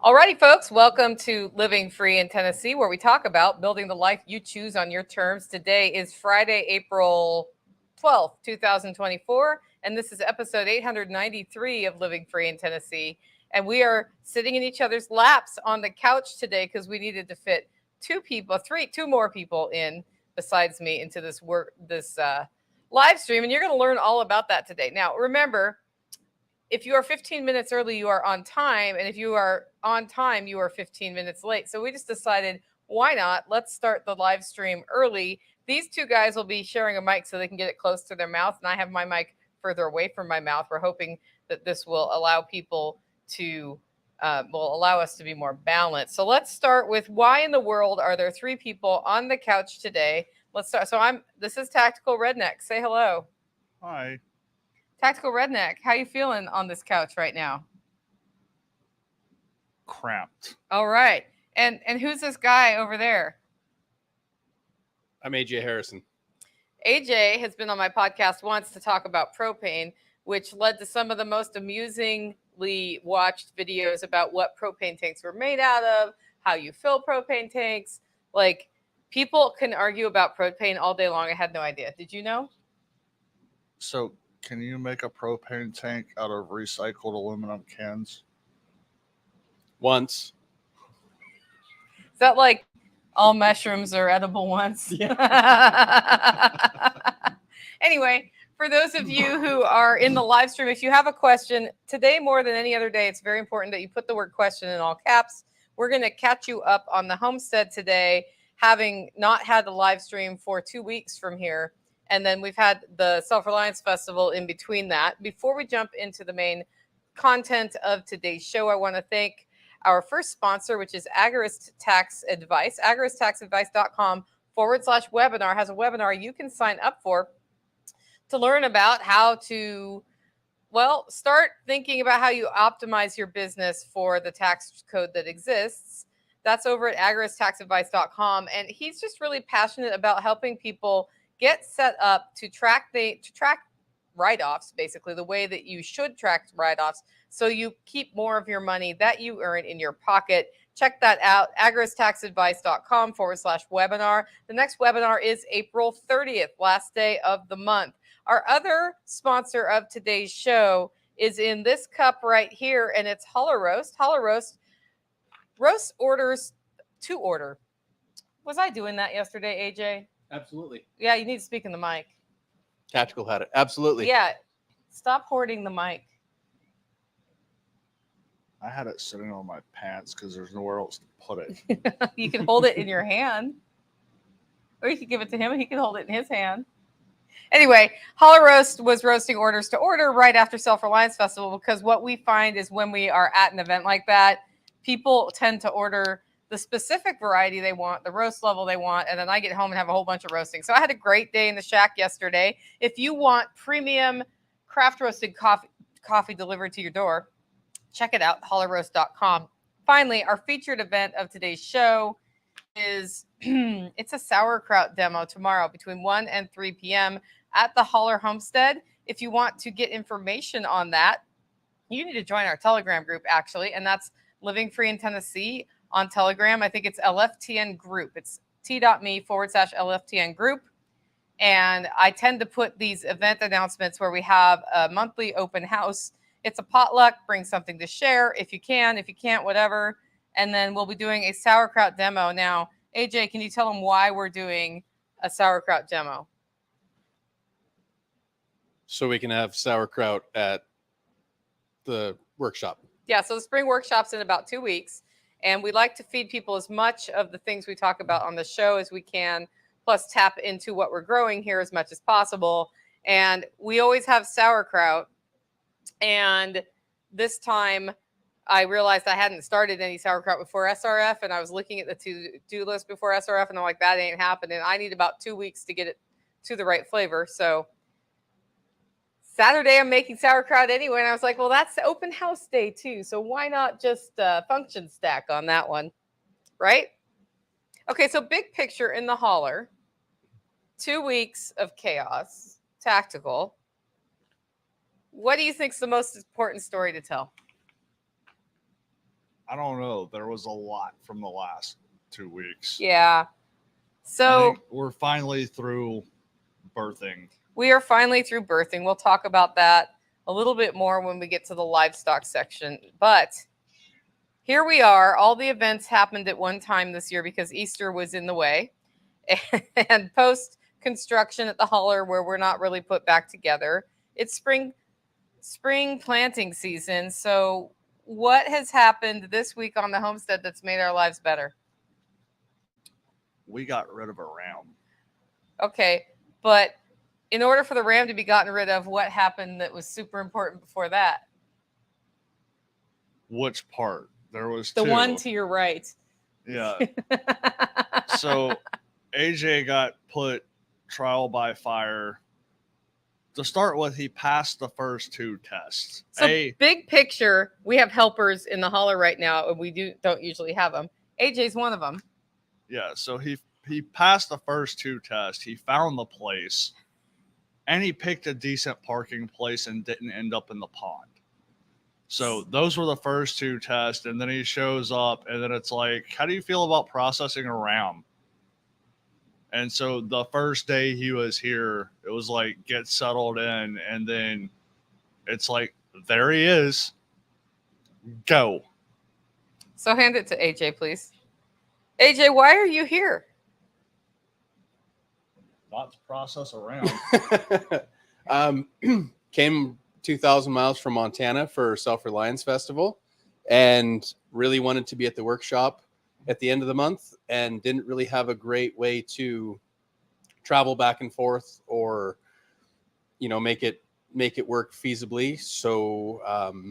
Alrighty, folks, welcome to Living Free in Tennessee, where we talk about building the life you choose on your terms. Today is Friday, April 12th, 2024, and this is episode 893 of Living Free in Tennessee. And we are sitting in each other's laps on the couch today because we needed to fit two more people in besides me into this live stream. And you're going to learn all about that today. Now, remember, if you are 15 minutes early, you are on time. And if you are on time, you are 15 minutes late. So we just decided, why not? Let's start the live stream early. These two guys will be sharing a mic so they can get it close to their mouth. And I have my mic further away from my mouth. We're hoping that this will allow people to, will allow us to be more balanced. So let's start with, why in the world are there three people on the couch today? Let's start. So this is Tactical Redneck. Say hello. Hi. Tactical Redneck, how you feeling on this couch right now? Cramped. All right. And who's this guy over there? I'm AJ Harrison. AJ has been on my podcast once to talk about propane, which led to some of the most amusingly watched videos about what propane tanks were made out of, how you fill propane tanks. Like, people can argue about propane all day long. I had no idea. Did you know? So, can you make a propane tank out of recycled aluminum cans? Once. Is that like all mushrooms are edible once? Yeah. Anyway, for those of you who are in the live stream, if you have a question, today more than any other day, it's very important that you put the word question in all caps. We're going to catch you up on the Homestead today, having not had the live stream for 2 weeks from here. And then we've had the Self-Reliance Festival in between that. Before we jump into the main content of today's show, I want to thank our first sponsor, which is Agorist Tax Advice. AgoristTaxAdvice.com/webinar has a webinar you can sign up for to learn about how to, well, start thinking about how you optimize your business for the tax code that exists. That's over at AgoristTaxAdvice.com. And he's just really passionate about helping people get set up to track write-offs, basically the way that you should track write-offs, so you keep more of your money that you earn in your pocket. Check that out, agoristaxadvice.com/webinar. The next webinar is April 30th, last day of the month. Our other sponsor of today's show is in this cup right here, and it's Holler Roast. Holler Roast orders to order. Was I doing that yesterday, AJ? Absolutely. Yeah, you need to speak in the mic. Tactical had it. Absolutely. Yeah. Stop hoarding the mic. I had it sitting on my pants because there's nowhere else to put it. You can hold it in your hand. Or you can give it to him and he can hold it in his hand. Anyway, Holler Roast was roasting orders to order right after Self-Reliance Festival, because what we find is when we are at an event like that, people tend to order the specific variety they want, the roast level they want, and then I get home and have a whole bunch of roasting. So I had a great day in the shack yesterday. If you want premium craft roasted coffee delivered to your door, check it out, hollerroast.com. Finally, our featured event of today's show is it's a sauerkraut demo tomorrow between 1 and 3 p.m. at the Holler Homestead. If you want to get information on that, you need to join our Telegram group, actually, and that's Living Free in Tennessee on Telegram. I think it's LFTN group. It's t.me/LFTN group. And I tend to put these event announcements where we have a monthly open house. It's a potluck, bring something to share if you can. If you can't, whatever. And then we'll be doing a sauerkraut demo. Now, AJ, can you tell them why we're doing a sauerkraut demo? So we can have sauerkraut at the workshop. Yeah, so the spring workshop's in about 2 weeks. And we like to feed people as much of the things we talk about on the show as we can, plus tap into what we're growing here as much as possible. And we always have sauerkraut. And this time I realized I hadn't started any sauerkraut before SRF, and I was looking at the to-do list before SRF, and I'm like, that ain't happening. I need about 2 weeks to get it to the right flavor. So Saturday I'm making sauerkraut anyway, and I was like, well, that's the open house day too, so why not just function stack on that one, right? Okay, so big picture in the Holler, 2 weeks of chaos, tactical. What do you think is the most important story to tell? I don't know. There was a lot from the last 2 weeks. Yeah. I So think we're finally through birthing. we are finally through birthing. We'll talk about that a little bit more when we get to the livestock section. But here we are. All the events happened at one time this year because Easter was in the way. And post construction at the Holler, where we're not really put back together. It's spring planting season. So what has happened this week on the homestead that's made our lives better? We got rid of a ram. Okay, but in order for the ram to be gotten rid of, what happened that was super important before that? Which part? There was The two. one to your right. Yeah. So AJ got put trial by fire. To start with, he passed the first 2 tests. So big picture, we have helpers in the Holler right now, and we don't usually have them. AJ's one of them. Yeah, so he passed the first 2 tests. He found the place, and he picked a decent parking place and didn't end up in the pond. So those were the first 2 tests, and then he shows up, and then it's like, how do you feel about processing a ram? And so the first day he was here, it was like, get settled in, and then it's like, there he is. Go. So hand it to AJ, please. AJ, why are you here? Not to process a ram. Came 2,000 miles from Montana for Self-Reliance Festival and really wanted to be at the workshop at the end of the month and didn't really have a great way to travel back and forth or, make it work feasibly. So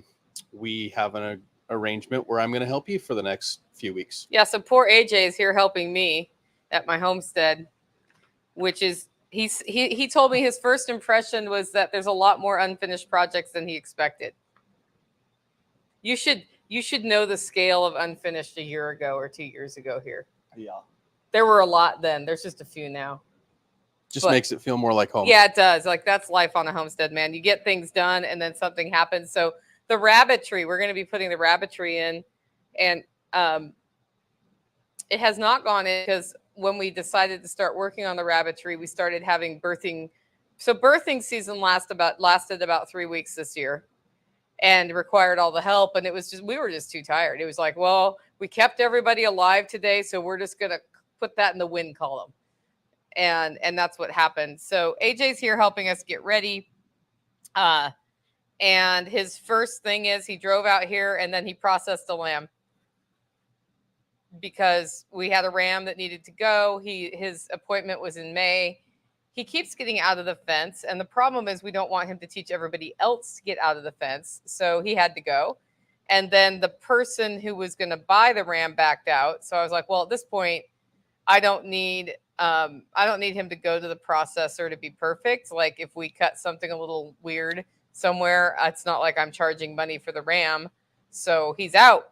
we have an arrangement where I'm going to help you for the next few weeks. Yeah, so poor AJ is here helping me at my homestead, which is he told me his first impression was that there's a lot more unfinished projects than he expected. You should know the scale of unfinished a year ago or 2 years ago here. Yeah. There were a lot then. There's just a few now. Just makes it feel more like home. Yeah, it does. Like, that's life on a homestead, man. You get things done and then something happens. So the rabbitry, we're going to be putting the rabbitry in, and it has not gone in because when we decided to start working on the rabbitry, we started having birthing. So birthing season lasted about 3 weeks this year and required all the help. And we were just too tired. It was like, well, we kept everybody alive today, so we're just going to put that in the win column. And that's what happened. So AJ's here helping us get ready. And his first thing is he drove out here and then he processed a lamb because we had a ram that needed to go. His appointment was in May. He keeps getting out of the fence. And the problem is we don't want him to teach everybody else to get out of the fence. So he had to go. And then the person who was going to buy the ram backed out. So I was like, well, at this point, I don't need him to go to the processor to be perfect. Like, if we cut something a little weird somewhere, it's not like I'm charging money for the ram. So he's out.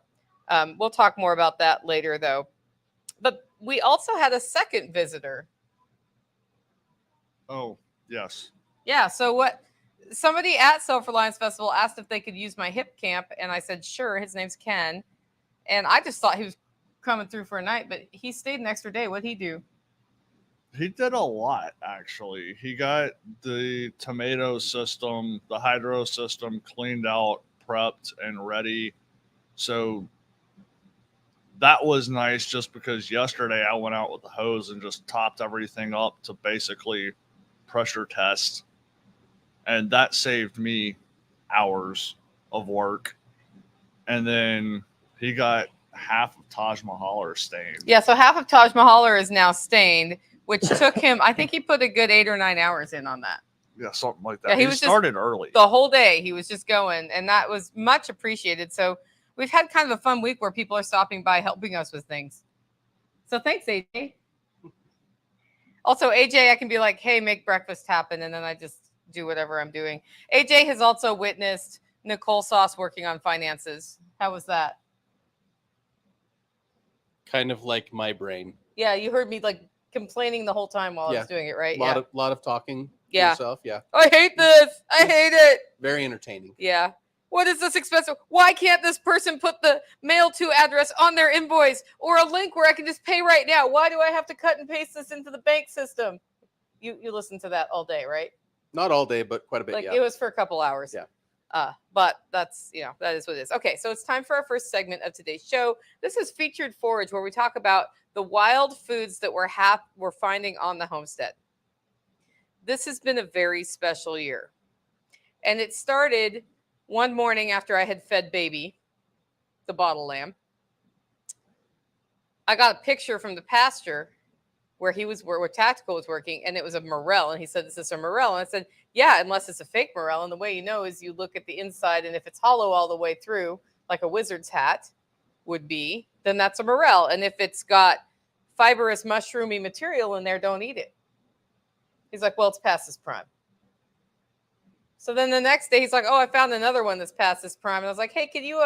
We'll talk more about that later, though. But we also had a second visitor. Oh, yes. Yeah. So somebody at Self-Reliance Festival asked if they could use my hip camp. And I said, sure. His name's Ken. And I just thought he was coming through for a night, but he stayed an extra day. What'd he do? He did a lot, actually. He got the tomato system, the hydro system cleaned out, prepped, and ready. So that was nice just because yesterday I went out with the hose and just topped everything up to basically pressure test. And that saved me hours of work. And then he got half of Taj Mahal stained. Yeah, so half of Taj Mahal is now stained, which took him, I think he put a good 8 or 9 hours in on that. Yeah, something like that. Yeah, he started early. The whole day he was just going, and that was much appreciated. So we've had kind of a fun week where people are stopping by helping us with things. So thanks, AJ. Also, AJ, I can be like, hey, make breakfast happen, and then I just do whatever I'm doing. AJ has also witnessed Nicole Sauce working on finances. How was that? Kind of like my brain. Yeah, you heard me like complaining the whole time while I was doing it, right? A lot of talking to Yeah. yourself. Yeah. I hate this. I hate it. Very entertaining. Yeah. What is this expensive? Why can't this person put the mail to address on their invoice or a link where I can just pay right now? Why do I have to cut and paste this into the bank system? You listen to that all day, right? Not all day, but quite a bit. Like yeah. it was for a couple hours. Yeah. But that's, that is what it is. Okay, so it's time for our first segment of today's show. This is Featured Forage, where we talk about the wild foods that we're finding on the homestead. This has been a very special year. And it started one morning after I had fed baby, the bottle lamb. I got a picture from the pasture where Tactical was working, and it was a morel. And he said, "Is this a morel?" And I said, "Yeah, unless it's a fake morel." And the way you know is you look at the inside, and if it's hollow all the way through, like a wizard's hat would be, then that's a morel. And if it's got fibrous, mushroomy material in there, don't eat it. He's like, "Well, it's past its prime." So then the next day, he's like, "Oh, I found another one that's past its prime." And I was like, "Hey, can you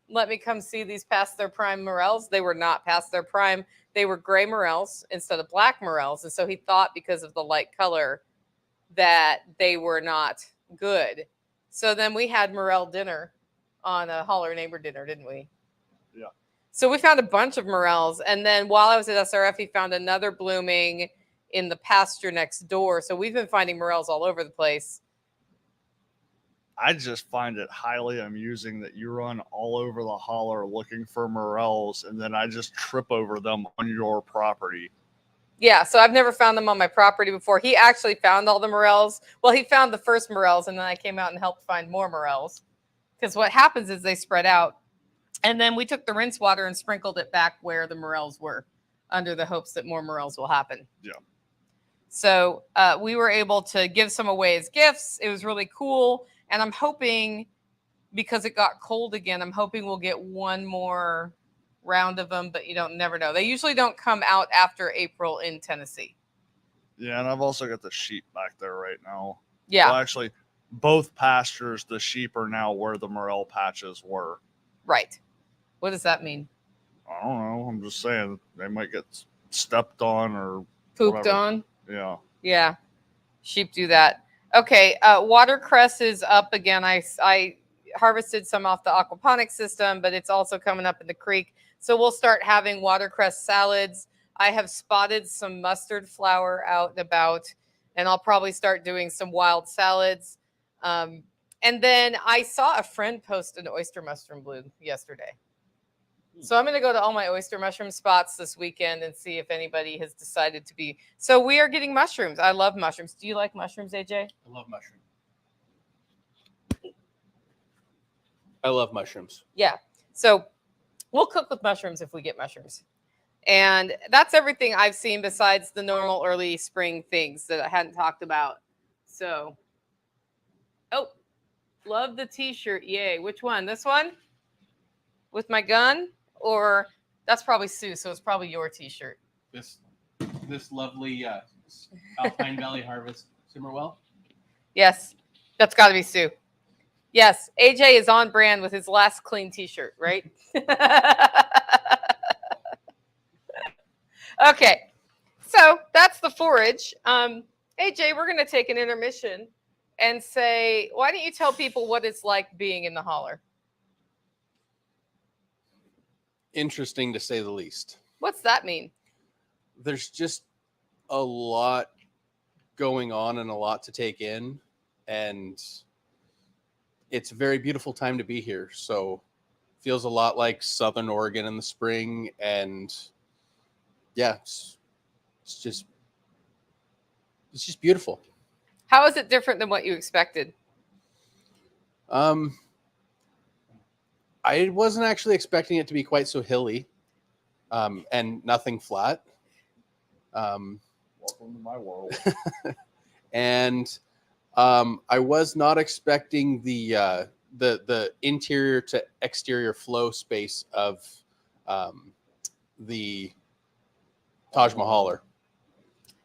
let me come see these past their prime morels?" They were not past their prime. They were gray morels instead of black morels. And so he thought because of the light color that they were not good. So then we had morel dinner on a Holler neighbor dinner, didn't we? Yeah. So we found a bunch of morels. And then while I was at SRF, he found another blooming in the pasture next door. So we've been finding morels all over the place. I just find it highly amusing that you run all over the Holler looking for morels, and then I just trip over them on your property. Yeah, so I've never found them on my property before. He actually found all the morels. Well, he found the first morels, and then I came out and helped find more morels. Because what happens is they spread out, and then we took the rinse water and sprinkled it back where the morels were, under the hopes that more morels will happen. Yeah. So we were able to give some away as gifts. It was really cool. And I'm hoping, because it got cold again, I'm hoping we'll get one more round of them, but you never know. They usually don't come out after April in Tennessee. Yeah, and I've also got the sheep back there right now. Yeah. Well, actually, both pastures, the sheep are now where the morel patches were. Right. What does that mean? I don't know. I'm just saying they might get stepped on or Pooped whatever. on? Yeah. Yeah. Sheep do that. Okay, watercress is up again. I harvested some off the aquaponics system, but it's also coming up in the creek. So we'll start having watercress salads. I have spotted some mustard flower out and about, and I'll probably start doing some wild salads. And then I saw a friend post an oyster mushroom bloom yesterday. So I'm going to go to all my oyster mushroom spots this weekend and see if anybody has decided to be. So we are getting mushrooms. I love mushrooms. Do you like mushrooms, AJ? I love mushrooms. I love mushrooms. Yeah. So we'll cook with mushrooms if we get mushrooms. And that's everything I've seen besides the normal early spring things that I hadn't talked about. So, love the t-shirt. Yay. Which one? This one? With my gun? Or that's probably Sue, so it's probably your t-shirt. This lovely Alpine Valley Harvest Simmerwell. Yes, that's got to be Sue. Yes, AJ is on brand with his last clean t-shirt, right? Okay, so that's the forage. AJ, we're going to take an intermission and say, why don't you tell people what it's like being in the Holler? Interesting to say the least. What's that mean? There's just a lot going on and a lot to take in, and it's a very beautiful time to be here. So feels a lot like Southern Oregon in the spring, and yeah, it's just beautiful. How is it different than what you expected? I wasn't actually expecting it to be quite so hilly, and nothing flat. Welcome to my world. And I was not expecting the interior to exterior flow space of the Taj Mahal.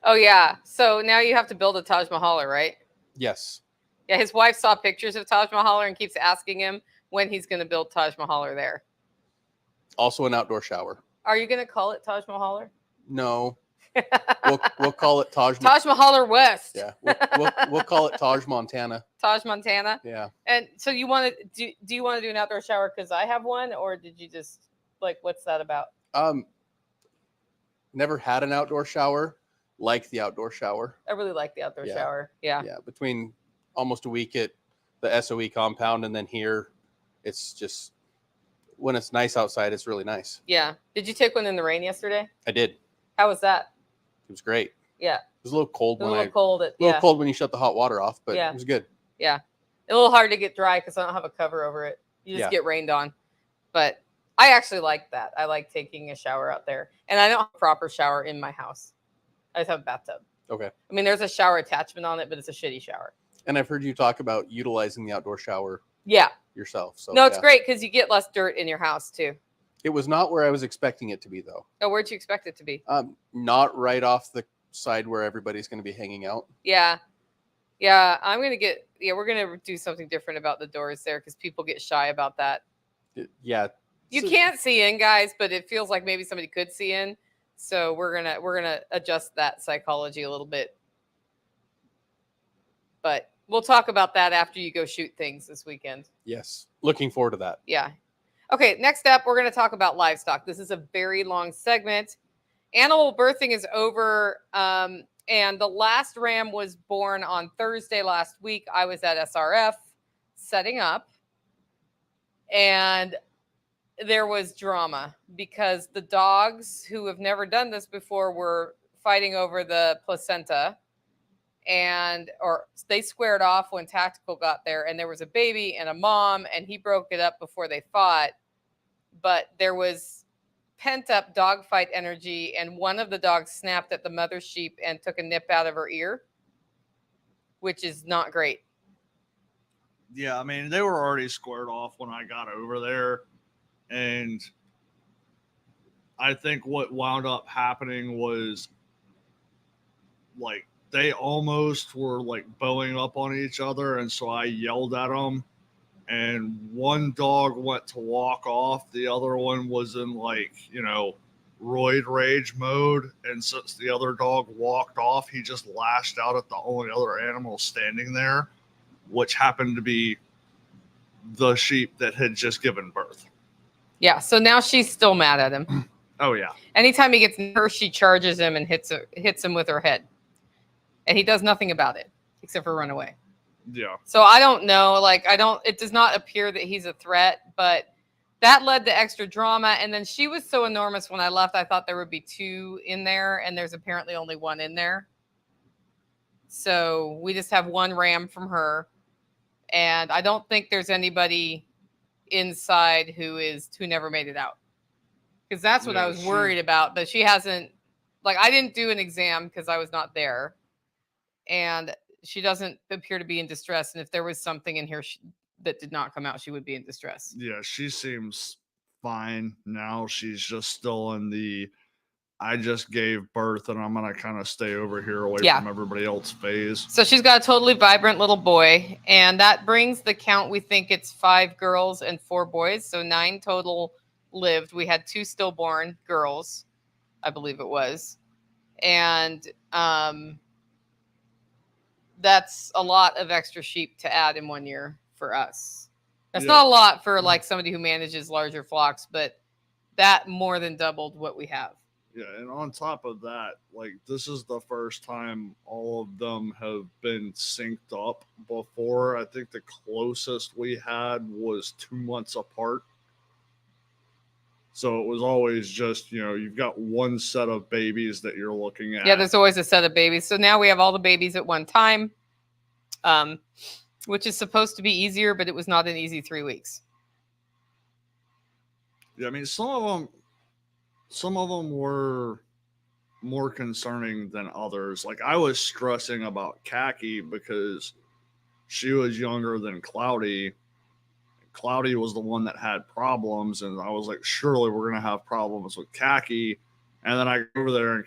Oh, yeah. So now you have to build a Taj Mahal, right? Yes. Yeah, his wife saw pictures of Taj Mahal and keeps asking him when he's going to build Taj Mahal there. Also an outdoor shower. Are you going to call it Taj Mahal? No. We'll call it Taj. Taj Mahal or West. Yeah, we'll call it Taj, Montana. Taj, Montana. Yeah. And so you want to do you want to do an outdoor shower because I have one, or did you just like what's that about? Never had an outdoor shower. Like the outdoor shower. I really like the outdoor Yeah. shower. Yeah. Yeah. Between almost a week at the SOE compound and then here, it's just when it's nice outside, it's really nice. Yeah. Did you take one in the rain yesterday? I did. How was that? It was great. Yeah. It was a little cold A little cold. cold when you shut the hot water off, but Yeah. it was good. Yeah. A little hard to get dry because I don't have a cover over it. You just Yeah. get rained on. But I actually like that. I like taking a shower out there. And I don't have a proper shower in my house. I just have a bathtub. Okay. I mean, there's a shower attachment on it, but it's a shitty shower. And I've heard you talk about utilizing the outdoor shower Yeah. yourself. So No, it's yeah. great because you get less dirt in your house too. It was not where I was expecting it to be, though. Oh, where'd you expect it to be? Not right off the side where everybody's going to be hanging out. Yeah. Yeah. We're going to do something different about the doors there because people get shy about that. Yeah. You So- can't see in, guys, but it feels like maybe somebody could see in. So we're gonna adjust that psychology a little bit. But we'll talk about that after you go shoot things this weekend. Yes. Looking forward to that. Yeah. Okay, next up, we're going to talk about livestock. This is a very long segment. Animal birthing is over, and the last ram was born on Thursday last week. I was at SRF setting up, and there was drama because the dogs who have never done this before were fighting over the placenta, or they squared off when Tactical got there, and there was a baby and a mom, and he broke it up before they fought. But there was pent up dogfight energy, and one of the dogs snapped at the mother sheep and took a nip out of her ear, which is not great. Yeah, I mean, they were already squared off when I got over there. And I think what wound up happening was like they almost were like bowing up on each other. And so I yelled at them. And one dog went to walk off. The other one was in like, roid rage mode. And since the other dog walked off, he just lashed out at the only other animal standing there, which happened to be the sheep that had just given birth. Yeah, so now she's still mad at him. Oh, yeah. Anytime he gets near her, she charges him and hits him with her head. And he does nothing about it except for run away. Yeah. So I don't know. It does not appear that he's a threat, but that led to extra drama. And then she was so enormous when I left, I thought there would be two in there, and there's apparently only one in there. So we just have one ram from her. And I don't think there's anybody inside who never made it out, because that's what I was worried about. But she hasn't, I didn't do an exam because I was not there, and she doesn't appear to be in distress. And if there was something in here that did not come out, she would be in distress. Yeah, she seems fine now. She's just still in the I just gave birth and I'm gonna kind of stay over here away from everybody else phase. So she's got a totally vibrant little boy, and that brings the count. We think it's 5 girls and 4 boys, so 9 total lived. We had 2 stillborn girls, I believe it was, and that's a lot of extra sheep to add in 1 year for us. That's not a lot for somebody who manages larger flocks, but that more than doubled what we have. Yeah, and on top of that, this is the first time all of them have been synced up before. I think the closest we had was 2 months apart. So it was always just, you've got one set of babies that you're looking at. Yeah, there's always a set of babies. So now we have all the babies at one time, which is supposed to be easier, but it was not an easy 3 weeks. Yeah, I mean, some of them were more concerning than others. I was stressing about Khaki because she was younger than Cloudy. Cloudy was the one that had problems, and I was like, surely we're going to have problems with Khaki. And then I go over there, and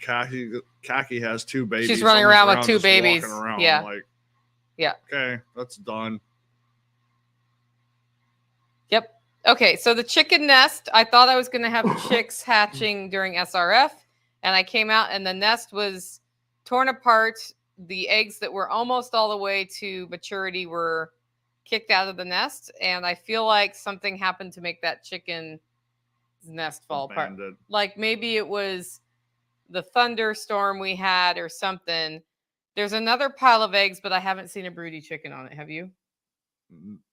Khaki has 2 babies. She's running around with 2 babies. Yeah. Yeah. Okay, that's done. Yep. Okay, so the chicken nest, I thought I was going to have chicks hatching during SRF, And I came out and the nest was torn apart. The eggs that were almost all the way to maturity were kicked out of the nest. And I feel like something happened to make that chicken's nest fall apart. Abandoned. Like maybe it was the thunderstorm we had or something. There's another pile of eggs, but I haven't seen a broody chicken on it. Have you?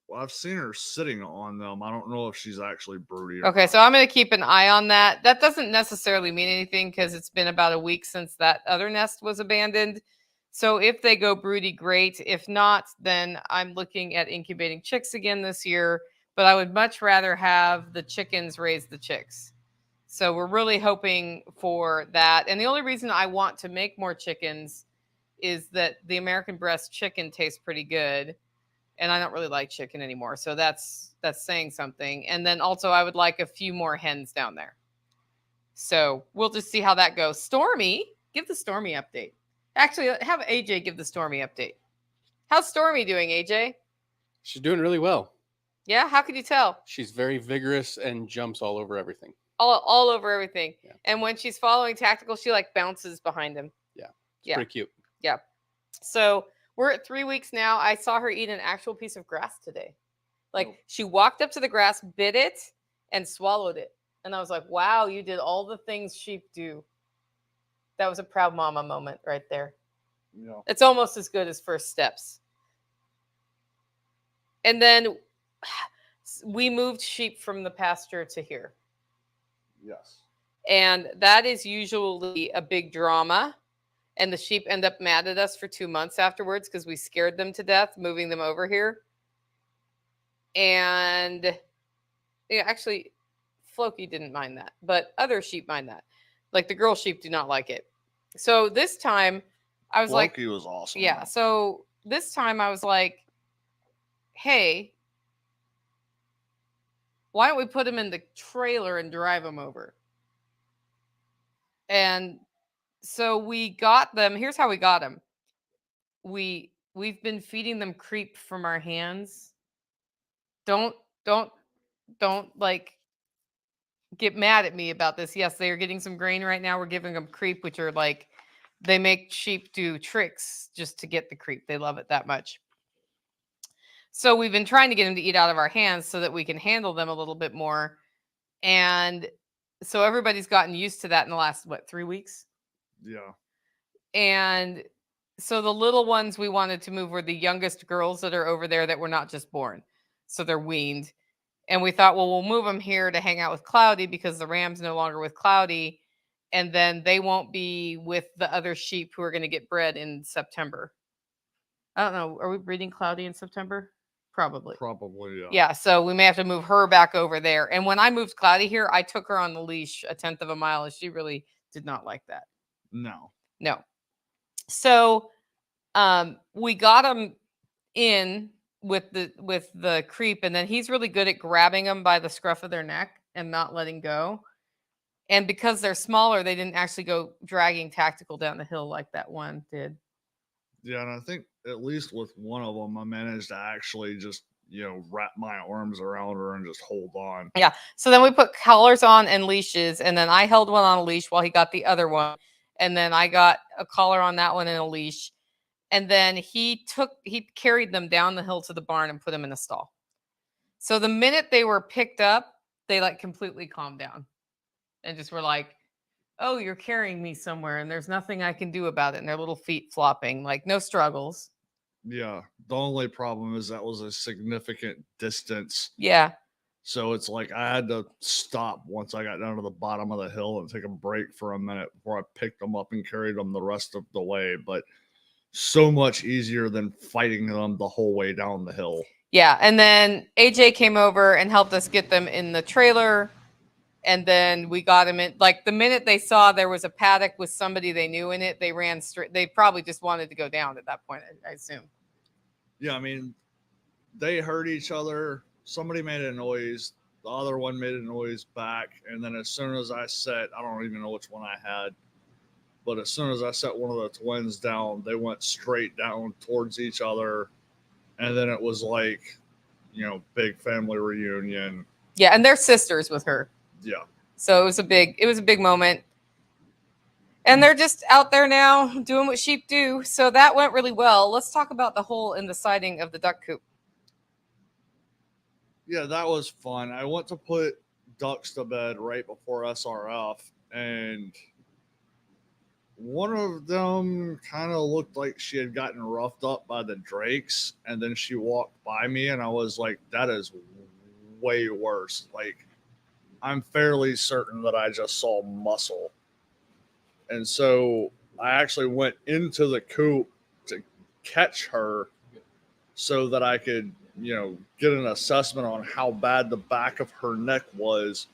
Well, I've seen her sitting on them. I don't know if she's actually broody. Okay, so I'm going to keep an eye on that. That doesn't necessarily mean anything because it's been about a week since that other nest was abandoned. So if they go broody, great. If not, then I'm looking at incubating chicks again this year. But I would much rather have the chickens raise the chicks. So we're really hoping for that. And the only reason I want to make more chickens is that the American breast chicken tastes pretty good. And I don't really like chicken anymore. So that's saying something. And then also I would like a few more hens down there. So we'll just see how that goes. Stormy, give the Stormy update. Actually, have AJ give the Stormy update. How's Stormy doing, AJ? She's doing really well. Yeah, how could you tell? She's very vigorous and jumps all over everything. All over everything. Yeah. And when she's following Tactical, she like bounces behind him. It's pretty cute. Yeah. So we're at 3 weeks now. I saw her eat an actual piece of grass today. Like she walked up to the grass, bit it, and swallowed it. And I was like, wow, you did all the things sheep do. That was a proud mama moment right there. Yeah. It's almost as good as first steps. And then we moved sheep from the pasture to here. Yes. And that is usually a big drama. And the sheep end up mad at us for 2 months afterwards because we scared them to death moving them over here. And actually, Floki didn't mind that, but other sheep mind that. Like the girl sheep do not like it. So this time I was Floki was awesome. yeah. So this time I was like, hey, why don't we put him in the trailer and drive him over? And so we got them. Here's how we got them. We've been feeding them creep from our hands. Don't like get mad at me about this. Yes, they are getting some grain right now. We're giving them creep, which are like they make sheep do tricks just to get the creep. They love it that much. So we've been trying to get them to eat out of our hands so that we can handle them a little bit more. And so everybody's gotten used to that in the last 3 weeks? Yeah. And so the little ones we wanted to move were the youngest girls that are over there that were not just born. So they're weaned. And we thought, well, we'll move them here to hang out with Cloudy because the ram's no longer with Cloudy. And then they won't be with the other sheep who are going to get bred in September. I don't know. Are we breeding Cloudy in September? Probably. Probably, yeah. Yeah, so we may have to move her back over there. And when I moved Cloudy here, I took her on the leash 1/10 of a mile, and she really did not like that. No. So we got him in with the creep, and then he's really good at grabbing them by the scruff of their neck and not letting go. And because they're smaller, they didn't actually go dragging Tactical down the hill like that one did. Yeah, and I think at least with one of them, I managed to actually just, wrap my arms around her and just hold on. Yeah. So then we put collars on and leashes, and then I held one on a leash while he got the other one. And then I got a collar on that one and a leash. And then he carried them down the hill to the barn and put them in a stall. So the minute they were picked up, they like completely calmed down and just were like, oh, you're carrying me somewhere and there's nothing I can do about it. And their little feet flopping, like no struggles. Yeah. The only problem is that was a significant distance. Yeah. So it's like I had to stop once I got down to the bottom of the hill and take a break for a minute before I picked them up and carried them the rest of the way. But so much easier than fighting them the whole way down the hill. Yeah. And then AJ came over and helped us get them in the trailer. And then we got them in. Like the minute they saw there was a paddock with somebody they knew in it, they ran straight. They probably just wanted to go down at that point, I assume. Yeah. I mean, they heard each other. Somebody made a noise. The other one made a noise back. And then as soon as I set, I don't even know which one I had, but as soon as I set one of the twins down, they went straight down towards each other. And then it was like, big family reunion. Yeah. And they're sisters with her. Yeah. So it was a big moment. And they're just out there now doing what sheep do. So that went really well. Let's talk about the hole in the siding of the duck coop. Yeah, that was fun. I went to put ducks to bed right before SRF, and one of them kind of looked like she had gotten roughed up by the drakes, and then she walked by me, and I was like, that is way worse. Like, I'm fairly certain that I just saw muscle. And so I actually went into the coop to catch her so that I could, get an assessment on how bad the back of her neck was.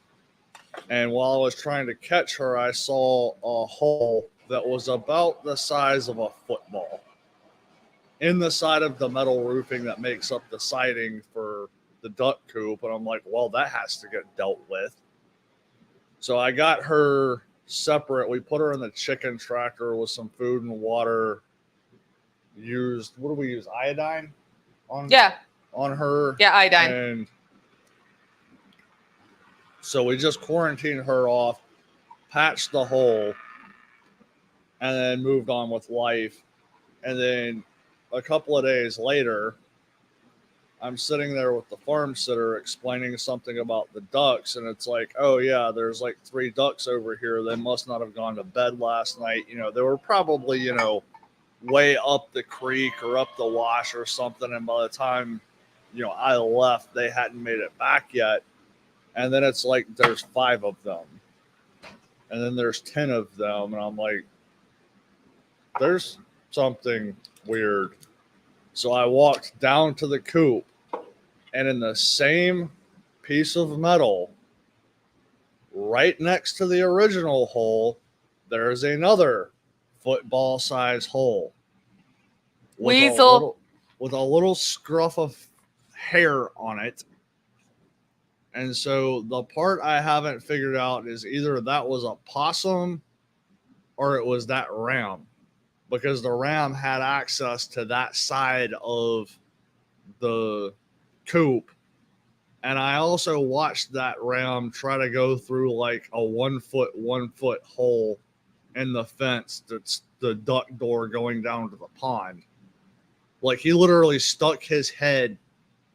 And while I was trying to catch her, I saw a hole that was about the size of a football in the side of the metal roofing that makes up the siding for the duck coop. And I'm like, well, that has to get dealt with. So I got her separate. We put her in the chicken tractor with some food and water. What do we use? Iodine on her. Yeah, iodine. And so we just quarantined her off, patched the hole, and then moved on with life. And then a couple of days later, I'm sitting there with the farm sitter explaining something about the ducks, and it's like, oh yeah, there's like 3 ducks over here. They must not have gone to bed last night. They were probably, way up the creek or up the wash or something. And by the time, I left, they hadn't made it back yet. And then it's like, there's 5 of them. And then there's 10 of them. And I'm like, there's something weird. So I walked down to the coop, and in the same piece of metal, right next to the original hole, there's another football size hole. Weasel. With a little scruff of hair on it. And so the part I haven't figured out is either that was a possum or it was that ram, because the ram had access to that side of the coop. And I also watched that ram try to go through like a 1 foot hole in the fence that's the duck door going down to the pond. Like, he literally stuck his head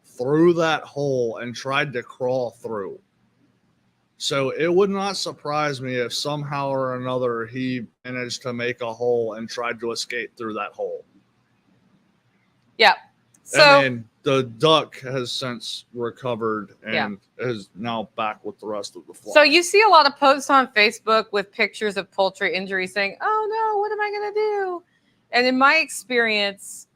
through that hole and tried to crawl through. So it would not surprise me if somehow or another he managed to make a hole and tried to escape through that hole. Yeah. So, and then the duck has since recovered and is now back with the rest of the flock. So you see a lot of posts on Facebook with pictures of poultry injuries saying, oh no, what am I going to do? And in my experience,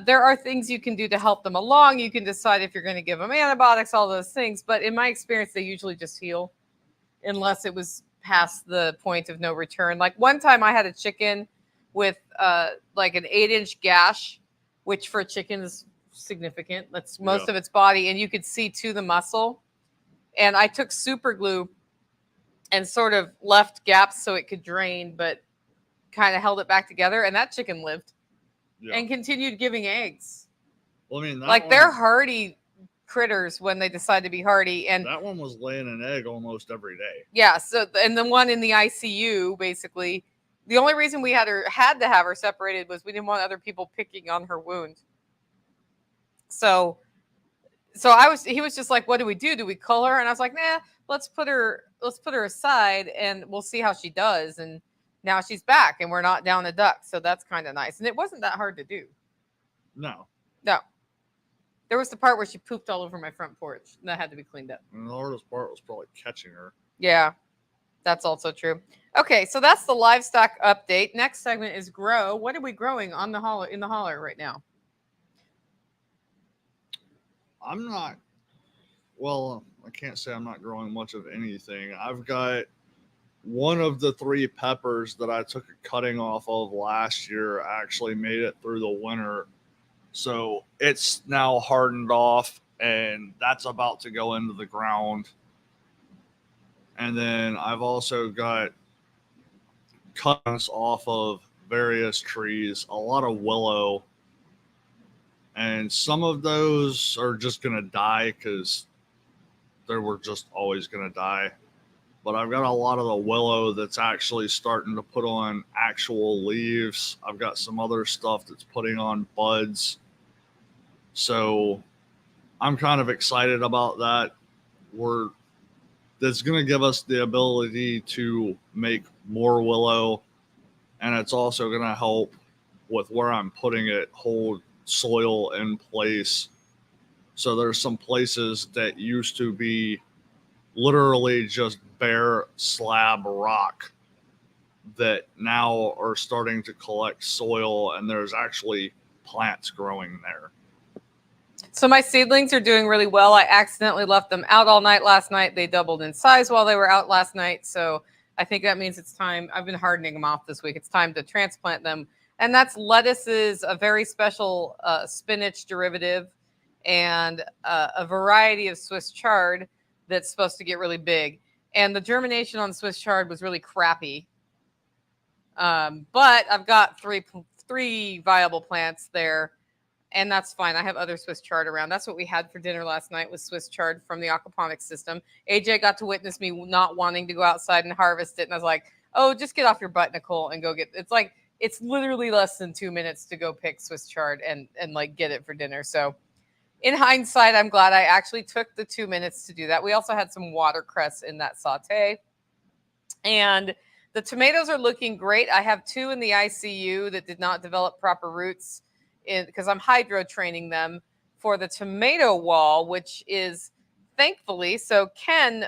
there are things you can do to help them along. You can decide if you're going to give them antibiotics, all those things. But in my experience, they usually just heal unless it was past the point of no return. Like one time I had a chicken with like an 8-inch gash, which for a chicken is significant. That's most of its body. And you could see to the muscle. And I took super glue and sort of left gaps so it could drain, but kind of held it back together. And that chicken lived. And continued giving eggs. Well, I mean, they're hardy critters when they decide to be hardy. And that one was laying an egg almost every day. Yeah. So, and the one in the ICU, basically, the only reason we had to have her separated was we didn't want other people picking on her wound. So he was just like, what do we do? Do we cull her? And I was like, nah, let's put her aside and we'll see how she does. And now she's back and we're not down a duck. So that's kind of nice. And it wasn't that hard to do. No. There was the part where she pooped all over my front porch. And that had to be cleaned up. And the hardest part was probably catching her. Yeah, that's also true. Okay, so that's the livestock update. Next segment is grow. What are we growing on the Holler, in the Holler right now? I can't say I'm not growing much of anything. I've got one of the 3 peppers that I took a cutting off of last year actually made it through the winter. So it's now hardened off and that's about to go into the ground. And then I've also got cuttings off of various trees, a lot of willow. And some of those are just going to die because they were just always going to die. but I've got a lot of the willow that's actually starting to put on actual leaves. I've got some other stuff that's putting on buds. So I'm kind of excited about that. That's going to give us the ability to make more willow, and it's also going to help with where I'm putting it hold soil in place. So there's some places that used to be literally just bare slab rock that now are starting to collect soil, and there's actually plants growing there. So my seedlings are doing really well. I accidentally left them out all night last night. They doubled in size while they were out last night. So I think that means it's time. I've been hardening them off this week. It's time to transplant them. And that's lettuces, a very special spinach derivative, and a variety of Swiss chard that's supposed to get really big. And the germination on Swiss chard was really crappy. But I've got three viable plants there. And that's fine. I have other Swiss chard around. That's what we had for dinner last night, was Swiss chard from the aquaponics system. AJ got to witness me not wanting to go outside and harvest it. And I was like, oh, just get off your butt, Nicole, and go get it. It's literally less than 2 minutes to go pick Swiss chard and like get it for dinner. So in hindsight, I'm glad I actually took the 2 minutes to do that. We also had some watercress in that saute. And the tomatoes are looking great. I have 2 in the ICU that did not develop proper roots, because I'm hydro training them for the tomato wall, which is thankfully, so Ken,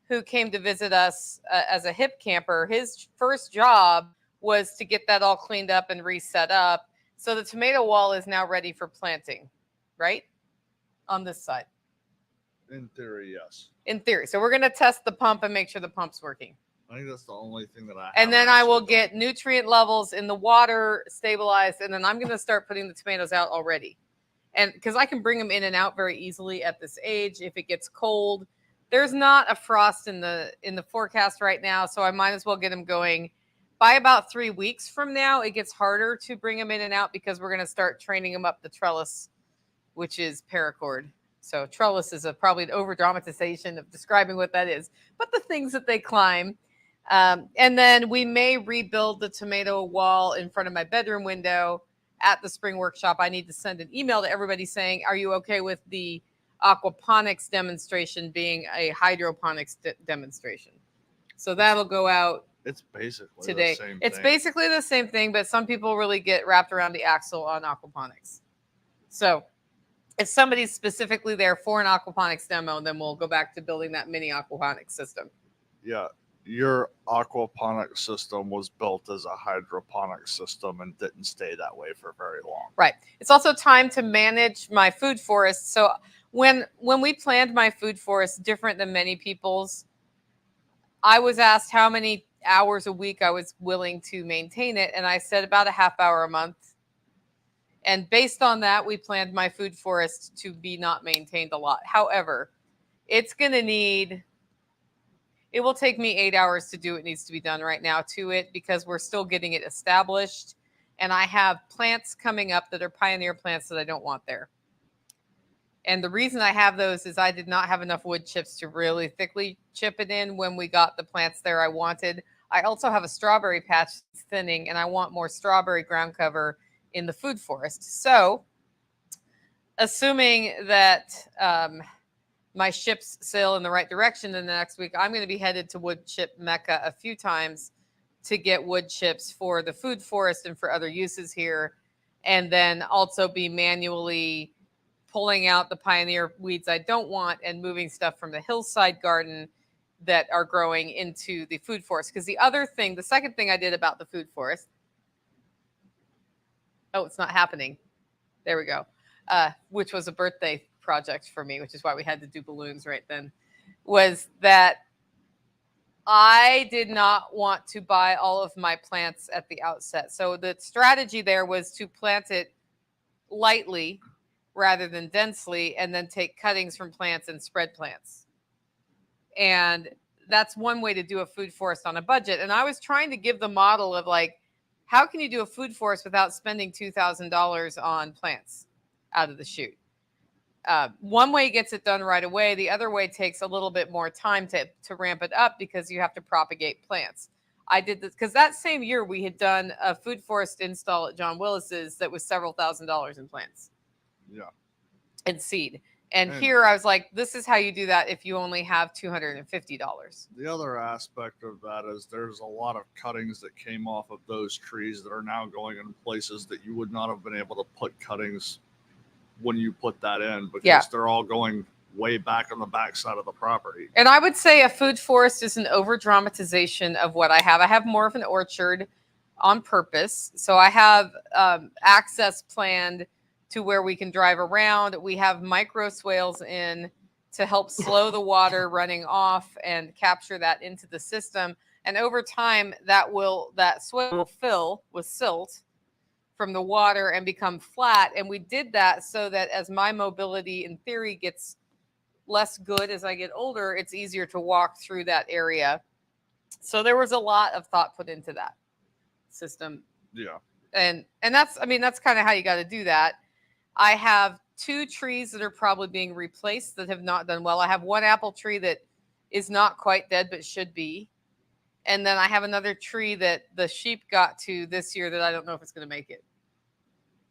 who came to visit us as a hip camper, his first job was to get that all cleaned up and reset up. So the tomato wall is now ready for planting, right? On this side. In theory, yes. In theory. So we're going to test the pump and make sure the pump's working. I think that's the only thing that I. And then I will get nutrient levels in the water stabilized, and then I'm going to start putting the tomatoes out already. And because I can bring them in and out very easily at this age if it gets cold. There's not a frost in the forecast right now, so I might as well get them going. By about 3 weeks from now, it gets harder to bring them in and out because we're going to start training them up the trellis, which is paracord. So trellis is probably an over-dramatization of describing what that is, but the things that they climb. And then we may rebuild the tomato wall in front of my bedroom window at the spring workshop. I need to send an email to everybody saying, are you okay with the aquaponics demonstration being a hydroponics demonstration? So that'll go out. It's basically today. The same it's thing. Basically the same thing, but some people really get wrapped around the axle on aquaponics. So if somebody's specifically there for an aquaponics demo, then we'll go back to building that mini aquaponics system. Yeah. Your aquaponics system was built as a hydroponic system and didn't stay that way for very long. Right. It's also time to manage my food forest. So when we planned my food forest, different than many people's, I was asked how many hours a week I was willing to maintain it. And I said about a half hour a month. And based on that, we planned my food forest to be not maintained a lot. However, it's going to need... It will take me 8 hours to do what needs to be done right now to it because we're still getting it established. And I have plants coming up that are pioneer plants that I don't want there. And the reason I have those is I did not have enough wood chips to really thickly chip it in when we got the plants there I wanted. I also have a strawberry patch that's thinning, and I want more strawberry ground cover in the food forest. So assuming that my ships sail in the right direction in the next week, I'm going to be headed to wood chip Mecca a few times to get wood chips for the food forest and for other uses here. And then also be manually pulling out the pioneer weeds I don't want and moving stuff from the hillside garden that are growing into the food forest. Because the second thing I did about the food forest, oh, it's not happening. There we go. Which was a birthday project for me, which is why we had to do balloons right then, was that I did not want to buy all of my plants at the outset. So the strategy there was to plant it lightly rather than densely, and then take cuttings from plants and spread plants. And that's one way to do a food forest on a budget. And I was trying to give the model of like, how can you do a food forest without spending $2,000 on plants out of the chute? one way gets it done right away. The other way takes a little bit more time to ramp it up because you have to propagate plants. I did this because that same year we had done a food forest install at John Willis's that was several $1,000s in plants. Yeah. And seed. And here I was like, this is how you do that if you only have $250. The other aspect of that is there's a lot of cuttings that came off of those trees that are now going in places that you would not have been able to put cuttings when you put that in, because they're all going way back on the backside of the property. And I would say a food forest is an over dramatization of what I have. I have more of an orchard on purpose. So I have access planned to where we can drive around. We have micro swales in to help slow the water running off and capture that into the system. And over time, that swale will fill with silt from the water and become flat. And we did that so that as my mobility in theory gets less good as I get older, it's easier to walk through that area. So there was a lot of thought put into that system. Yeah. And that's, I mean, that's kind of how you got to do that. I have 2 trees that are probably being replaced that have not done well. I have one apple tree that is not quite dead, but should be. And then I have another tree that the sheep got to this year that I don't know if it's going to make it.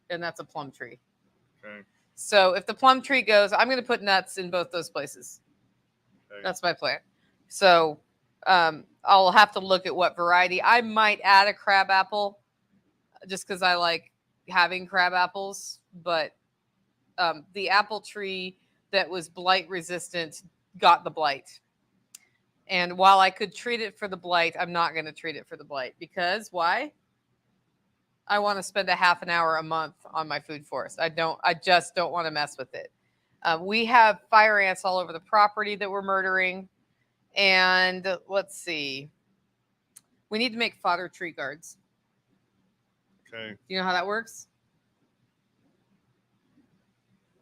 And that's a plum tree. Okay. So if the plum tree goes, I'm going to put nuts in both those places. Okay. That's my plan. So I'll have to look at what variety. I might add a crab apple just because I like having crab apples. But the apple tree that was blight resistant got the blight. And while I could treat it for the blight, I'm not going to treat it for the blight. Because why? I want to spend a half an hour a month on my food forest. I just don't want to mess with it. We have fire ants all over the property that we're murdering. And let's see. We need to make fodder tree guards. Okay. Do you know how that works?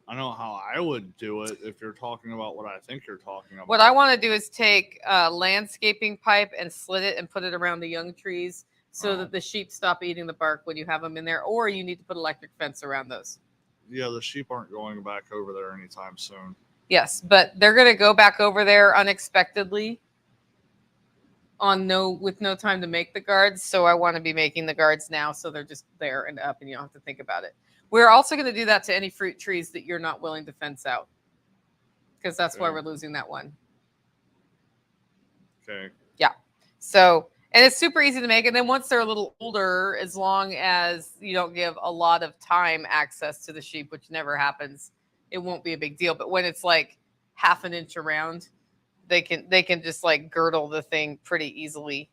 I know how I would do it if you're talking about what I think you're talking about. What I want to do is take a landscaping pipe and slit it and put it around the young trees so that the sheep stop eating the bark when you have them in there, or you need to put electric fence around those. Yeah, the sheep aren't going back over there anytime soon. Yes, but they're going to go back over there unexpectedly with no time to make the guards. So I want to be making the guards now so they're just there and up and you don't have to think about it. We're also going to do that to any fruit trees that you're not willing to fence out, because that's why we're losing that one. Okay. Yeah. So, and it's super easy to make. And then once they're a little older, as long as you don't give a lot of time access to the sheep, which never happens, it won't be a big deal. But when it's like half an inch around, they can just like girdle the thing pretty easily.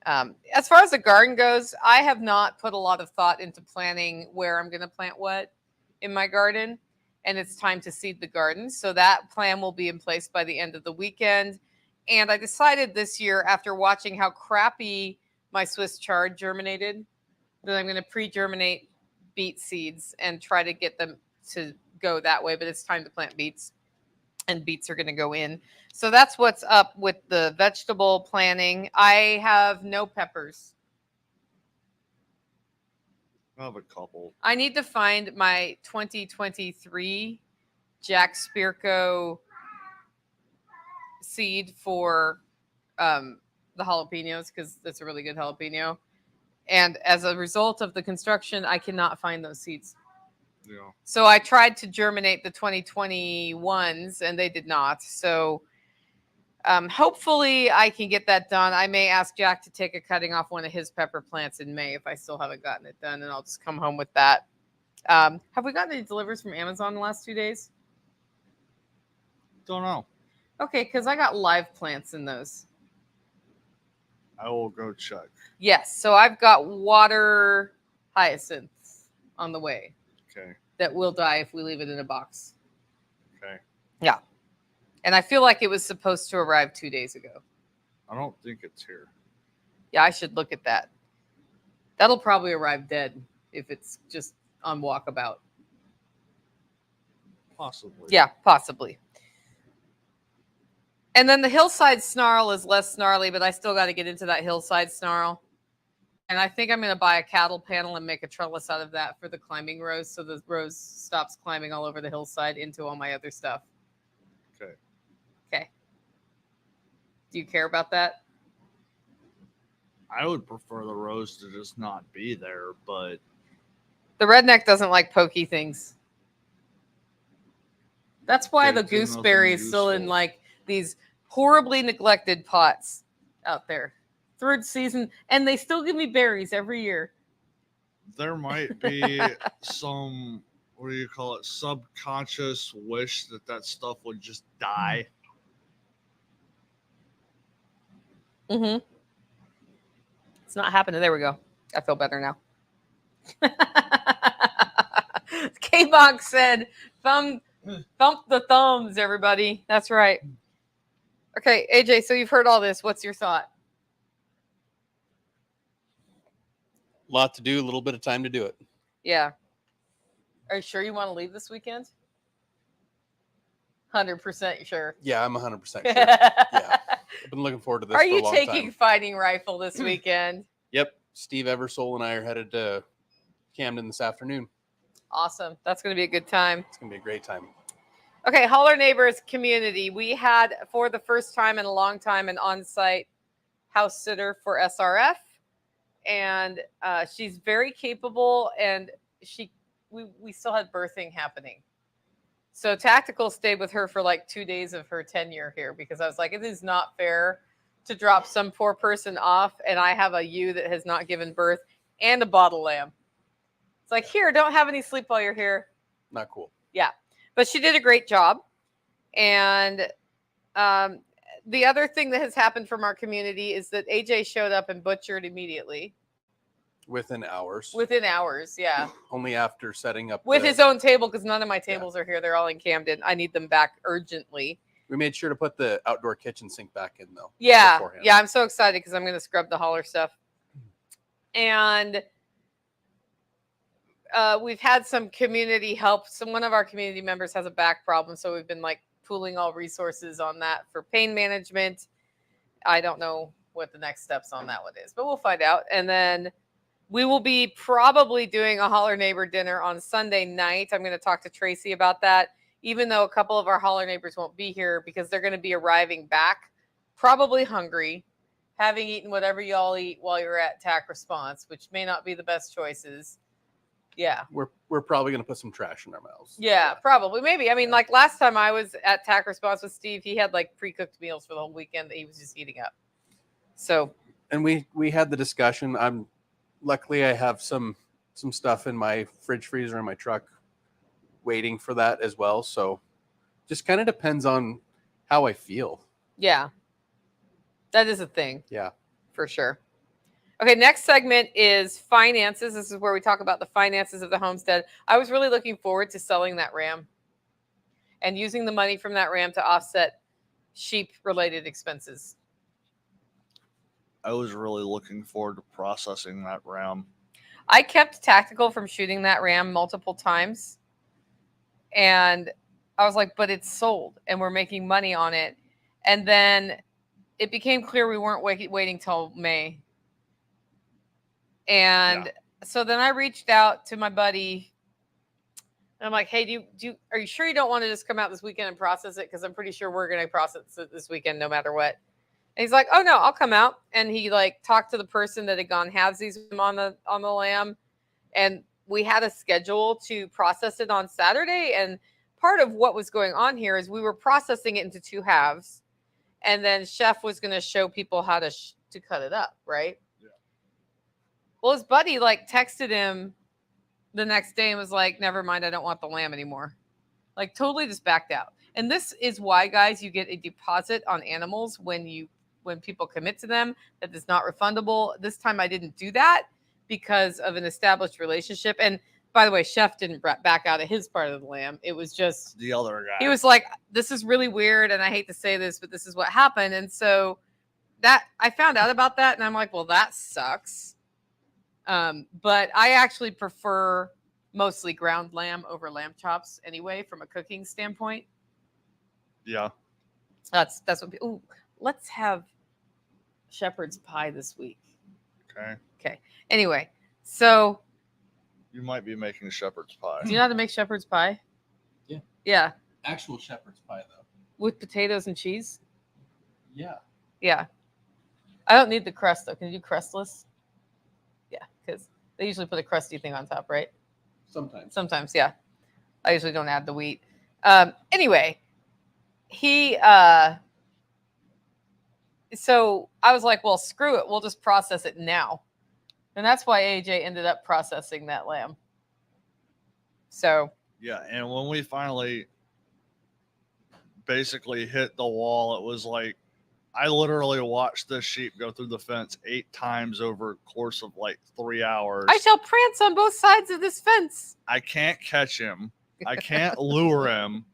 As far as the garden goes, I have not put a lot of thought into planning where I'm going to plant what in my garden. And it's time to seed the garden. So that plan will be in place by the end of the weekend. And I decided this year, after watching how crappy my Swiss chard germinated, that I'm going to pre-germinate beet seeds and try to get them to go that way. But it's time to plant beets, and beets are going to go in. So that's what's up with the vegetable planning. I have no peppers. I have a couple. I need to find my 2023 Jack Spirko seed for the jalapenos, because that's a really good jalapeno. And as a result of the construction, I cannot find those seeds. Yeah. So I tried to germinate the 2021s and they did not. So hopefully I can get that done. I may ask Jack to take a cutting off one of his pepper plants in May if I still haven't gotten it done, and I'll just come home with that. Have we gotten any deliveries from Amazon in the last 2 days? Don't know. Okay, because I got live plants in those. I will go check. Yes, so I've got water hyacinths on the way. Okay. That will die if we leave it in a box. Okay. Yeah. And I feel like it was supposed to arrive 2 days ago. I don't think it's here. Yeah, I should look at that. That'll probably arrive dead if it's just on walkabout. Possibly. Yeah, possibly. And then the hillside snarl is less snarly, but I still got to get into that hillside snarl. And I think I'm going to buy a cattle panel and make a trellis out of that for the climbing rose, so the rose stops climbing all over the hillside into all my other stuff. Okay. Okay. Do you care about that? I would prefer the rose to just not be there, but The redneck doesn't like pokey things. That's why They the do nothing gooseberry is still in useful. like these horribly neglected pots out there. Third season, and they still give me berries every year. there might be some, what do you call it, subconscious wish that that stuff would just die. Mm-hmm. It's not happening. There we go. I feel better now. K-Box said, thump the thumbs, everybody. That's right. Okay, AJ, so you've heard all this. What's your thought? Lot to do, a little bit of time to do it. Yeah. Are you sure you want to leave this weekend? 100% sure. Yeah, I'm 100% sure. Yeah, I've been looking forward to this Are for a you long taking time. fighting rifle this weekend? Yep, Steve Eversole and I are headed to Camden this afternoon. Awesome. That's going to be a good time. It's going to be a great time. Okay, Holler Neighbors community. We had, for the first time in a long time, an on-site house sitter for SRF. And she's very capable, and we still had birthing happening. So Tactical stayed with her for like 2 days of her tenure here, because I was like, it is not fair to drop some poor person off, and I have a ewe that has not given birth and a bottle lamb. It's like, here, don't have any sleep while you're here. Not cool. Yeah, but she did a great job. And the other thing that has happened from our community is that AJ showed up and butchered immediately. Within hours. Within hours, yeah. Only after setting up. With his own table, because none of my tables are here. They're all in Camden. I need them back urgently. We made sure to put the outdoor kitchen sink back in, though. Yeah, beforehand. yeah. I'm so excited because I'm going to scrub the Holler stuff. And we've had some community help. One of our community members has a back problem, so we've been like pooling all resources on that for pain management. I don't know what the next steps on that one is, but we'll find out. And then we will be probably doing a Holler Neighbor dinner on Sunday night. I'm going to talk to Tracy about that, even though a couple of our Holler neighbors won't be here because they're going to be arriving back, probably hungry, having eaten whatever y'all eat while you're at TAC Response, which may not be the best choices. Yeah. We're probably going to put some trash in our mouths. Yeah, probably. Maybe. I mean, like last time I was at TAC Response with Steve, he had like pre-cooked meals for the whole weekend that he was just eating up. So. And we had the discussion. Luckily, I have some stuff in my fridge freezer in my truck waiting for that as well. So just kind of depends on how I feel. Yeah. That is a thing. Yeah. For sure. Okay, next segment is finances. This is where we talk about the finances of the homestead. I was really looking forward to selling that ram and using the money from that ram to offset sheep-related expenses. I was really looking forward to processing that ram. I kept Tactical from shooting that ram multiple times. And I was like, but it's sold and we're making money on it. And then it became clear we weren't waiting till May. And so then I reached out to my buddy. And I'm like, hey, are you sure you don't want to just come out this weekend and process it? Because I'm pretty sure we're going to process it this weekend no matter what. And he's like, oh, no, I'll come out. And he like talked to the person that had gone halvesies with him on the lamb. And we had a schedule to process it on Saturday. And part of what was going on here is we were processing it into two halves. And then Chef was going to show people how to cut it up, right? Yeah. Well, his buddy like texted him the next day and was like, never mind, I don't want the lamb anymore. Like totally just backed out. And this is why, guys, you get a deposit on animals when people commit to them that is not refundable. This time I didn't do that because of an established relationship. And by the way, Chef didn't back out of his part of the lamb. It was just the other guy. He was like, this is really weird. And I hate to say this, but this is what happened. And so that I found out about that. And I'm like, well, that sucks. But I actually prefer mostly ground lamb over lamb chops anyway, from a cooking standpoint. Yeah. That's what let's have shepherd's pie this week. Okay. Okay. Anyway, so You might be making shepherd's pie. do you know how to make shepherd's pie? Yeah. Yeah. Actual shepherd's pie, though. With potatoes and cheese? Yeah. Yeah. I don't need the crust, though. Can you do crustless? Yeah, because they usually put a crusty thing on top, right? Sometimes. Sometimes, yeah. I usually don't add the wheat. Anyway, so I was like, well, screw it. We'll just process it now. And that's why AJ ended up processing that lamb. So, Yeah, and when we finally basically hit the wall, it was like I literally watched this sheep go through the fence 8 times over a course of like 3 hours. I shall prance on both sides of this fence. I can't catch him. I can't lure him.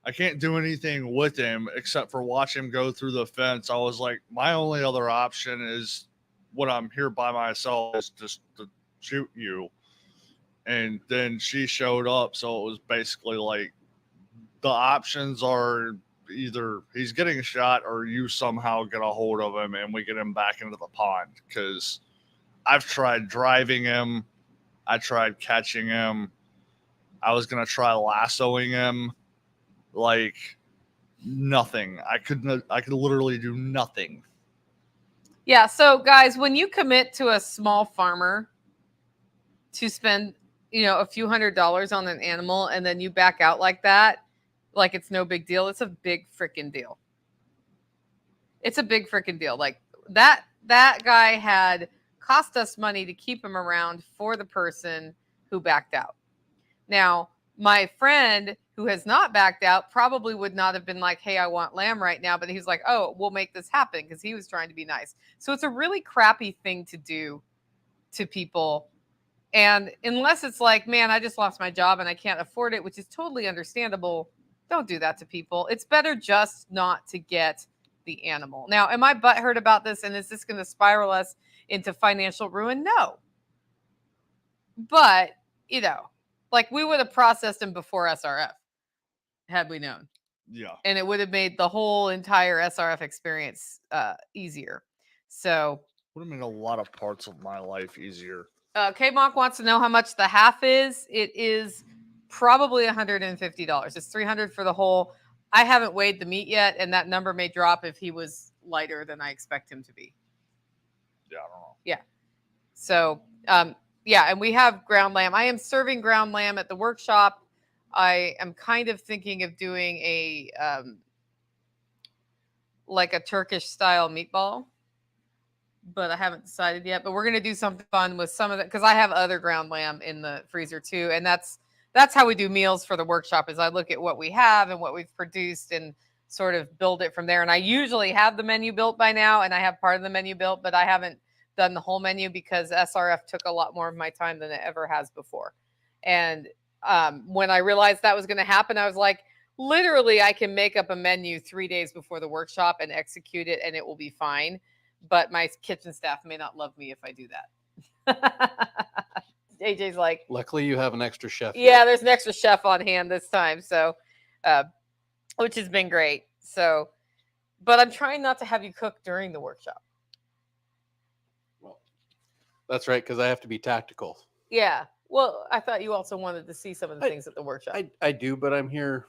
I can't do anything with him except for watch him go through the fence. I was like, my only other option is when I'm here by myself is just to shoot you. And then she showed up, so it was basically like the options are either he's getting shot or you somehow get a hold of him and we get him back into the pond. Because I've tried driving him, I tried catching him, I was gonna try lassoing him. Like nothing. I could literally do nothing. Yeah. So, guys, when you commit to a small farmer to spend, a few $100s on an animal and then you back out like that, like it's no big deal. It's a big freaking deal. It's a big freaking deal. Like that guy had cost us money to keep him around for the person who backed out. Now, my friend who has not backed out probably would not have been like, hey, I want lamb right now. But he's like, oh, we'll make this happen because he was trying to be nice. So it's a really crappy thing to do to people. And unless it's like, man, I just lost my job and I can't afford it, which is totally understandable, don't do that to people. It's better just not to get the animal. Now, am I butthurt about this? And is this going to spiral us into financial ruin? No. But, like we would have processed him before SRF had we known. Yeah. And it would have made the whole entire SRF experience easier. So would have made a lot of parts of my life easier. K-Monk wants to know how much the half is. It is probably $150. It's $300 for the whole. I haven't weighed the meat yet, and that number may drop if he was lighter than I expect him to be. Yeah, I don't know. Yeah. So, yeah, and we have ground lamb. I am serving ground lamb at the workshop. I am kind of thinking of doing a like a Turkish style meatball, but I haven't decided yet. But we're going to do something fun with some of it because I have other ground lamb in the freezer too. And that's how we do meals for the workshop is I look at what we have and what we've produced and sort of build it from there. And I usually have the menu built by now and I have part of the menu built, but I haven't done the whole menu because SRF took a lot more of my time than it ever has before. And when I realized that was going to happen, I was like, literally, I can make up a menu 3 days before the workshop and execute it and it will be fine. But my kitchen staff may not love me if I do that. AJ's like, luckily you have an extra chef. Yeah, here. there's an extra chef on hand this time. So, which has been great. So, but I'm trying not to have you cook during the workshop. Well, that's right. Cause I have to be tactical. Yeah. Well, I thought you also wanted to see some of the things at the workshop. I do, but I'm here,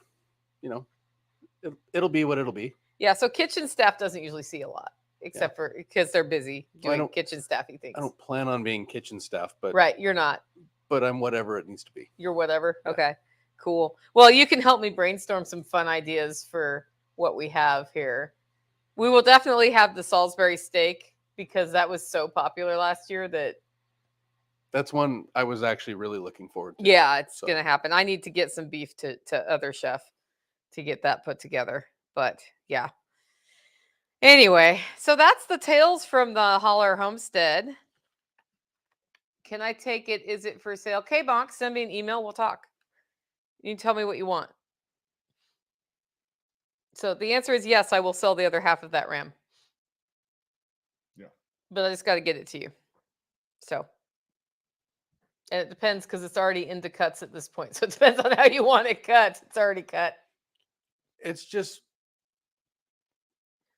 it'll be what it'll be. Yeah. So kitchen staff doesn't usually see a lot. Except for because they're busy doing kitchen staffy things. I don't plan on being kitchen staff, but right, you're not. But I'm whatever it needs to be. You're whatever. Yeah. Okay, cool. Well, you can help me brainstorm some fun ideas for what we have here. We will definitely have the Salisbury steak because that was so popular last year that's one I was actually really looking forward to. Yeah, it's gonna happen. I need to get some beef to other chef to get that put together. But yeah. Anyway, so that's the tales from the Holler Homestead. Can I take it? Is it for sale? K-Bonk, send me an email. We'll talk. You can tell me what you want. So the answer is yes, I will sell the other half of that ram. Yeah. But I just got to get it to you. So. And it depends because it's already into cuts at this point. So it depends on how you want it cut. It's already cut. It's just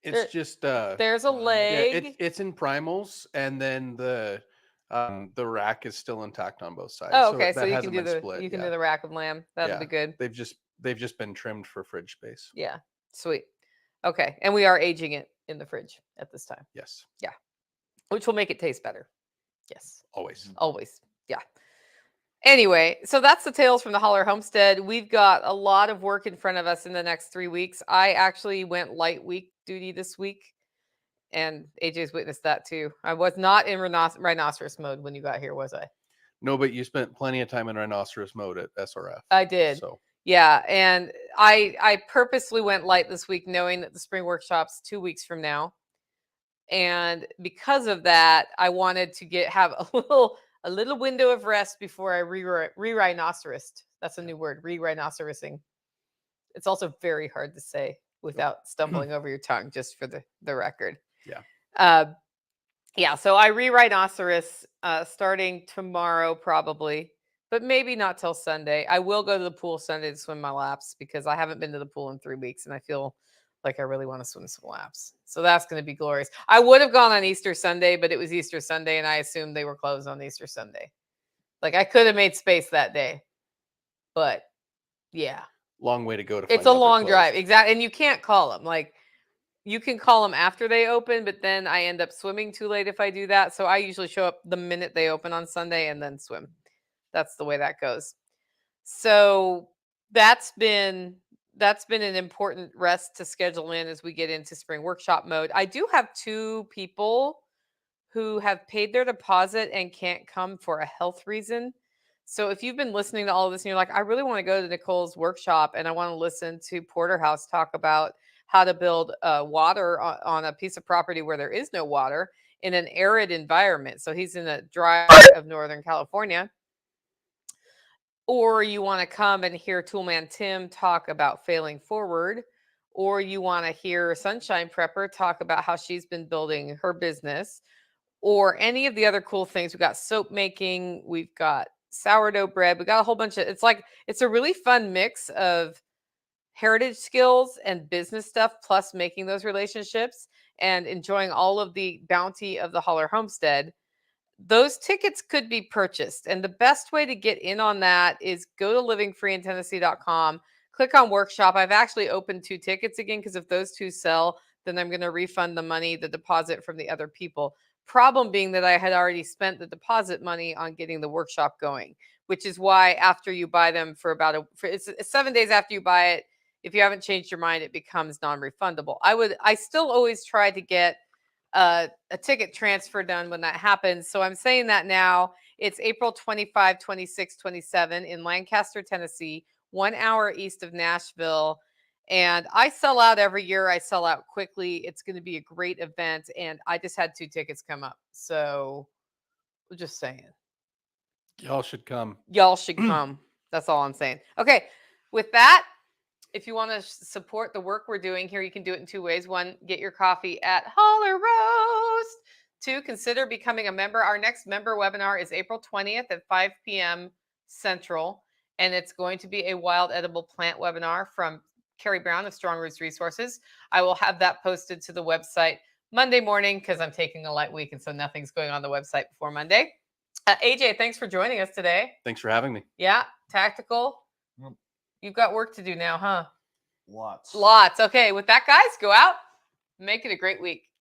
It's just There's a yeah, leg. it's in primals, and then the rack is still intact on both sides. Oh, So okay. that So you can hasn't do been the split. you can Yeah. do the rack of lamb. That'll Yeah. be good. They've just been trimmed for fridge space. Yeah, sweet. Okay, and we are aging it in the fridge at this time. Yes. Yeah, which will make it taste better. Yes, Always. always. Yeah. Anyway, so that's the tales from the Holler Homestead. We've got a lot of work in front of us in the next 3 weeks. I actually went light week duty this week, and AJ's witnessed that too. I was not in rhinoceros mode when you got here, was I? No, but you spent plenty of time in rhinoceros mode at SRF. I did. So Yeah, and I purposely went light this week, knowing that the spring workshop's 2 weeks from now, and because of that, I wanted to have a little window of rest before I re-rhinocerosed. That's a new word, re-rhinocerosing. It's also very hard to say without stumbling over your tongue, just for the record. Yeah. Yeah, so I re-rhinoceros starting tomorrow probably, but maybe not till Sunday. I will go to the pool Sunday to swim my laps because I haven't been to the pool in 3 weeks and I feel like I really want to swim some laps. So that's going to be glorious. I would have gone on Easter Sunday, but it was Easter Sunday and I assumed they were closed on Easter Sunday. Like I could have made space that day, but yeah. Long way to go to It's a long drive. Exactly. And you can't call them. Like you can call them after they open, but then I end up swimming too late if I do that. So I usually show up the minute they open on Sunday and then swim. That's the way that goes. So that's been an important rest to schedule in as we get into spring workshop mode. I do have 2 people who have paid their deposit and can't come for a health reason. So if you've been listening to all of this and you're like, I really want to go to Nicole's workshop and I want to listen to Porterhouse talk about how to build water on a piece of property where there is no water in an arid environment. So he's in a dry part of Northern California. Or you want to come and hear Toolman Tim talk about failing forward, or you want to hear Sunshine Prepper talk about how she's been building her business, or any of the other cool things. We've got soap making, we've got sourdough bread, we got a whole bunch of, it's a really fun mix of heritage skills and business stuff, plus making those relationships and enjoying all of the bounty of the Holler Homestead. Those tickets could be purchased. And the best way to get in on that is go to livingfreeintennessee.com, click on workshop. I've actually opened 2 tickets again because if those 2 sell, then I'm going to refund the money, the deposit from the other people. Problem being that I had already spent the deposit money on getting the workshop going, which is why after you buy them it's 7 days after you buy it, if you haven't changed your mind, it becomes non-refundable. I still always try to get a ticket transfer done when that happens. So I'm saying that now. It's April 25, 26, 27 in Lancaster, Tennessee, 1 hour east of Nashville. And I sell out every year. I sell out quickly. It's going to be a great event. And I just had 2 tickets come up. So just saying. Y'all should come. Y'all should come. That's all I'm saying. Okay. With that, if you want to support the work we're doing here, you can do it in 2 ways. 1, get your coffee at Holler Roast. 2, consider becoming a member. Our next member webinar is April 20th at 5 p.m. Central, and it's going to be a wild edible plant webinar from Carrie Brown of Strong Roots Resources. I will have that posted to the website Monday morning because I'm taking a light week, and so nothing's going on the website before Monday. AJ, thanks for joining us today. Thanks for having me. Yeah, Tactical. Yep. You've got work to do now, huh? Lots. Lots. Okay, with that, guys, go out, make it a great week.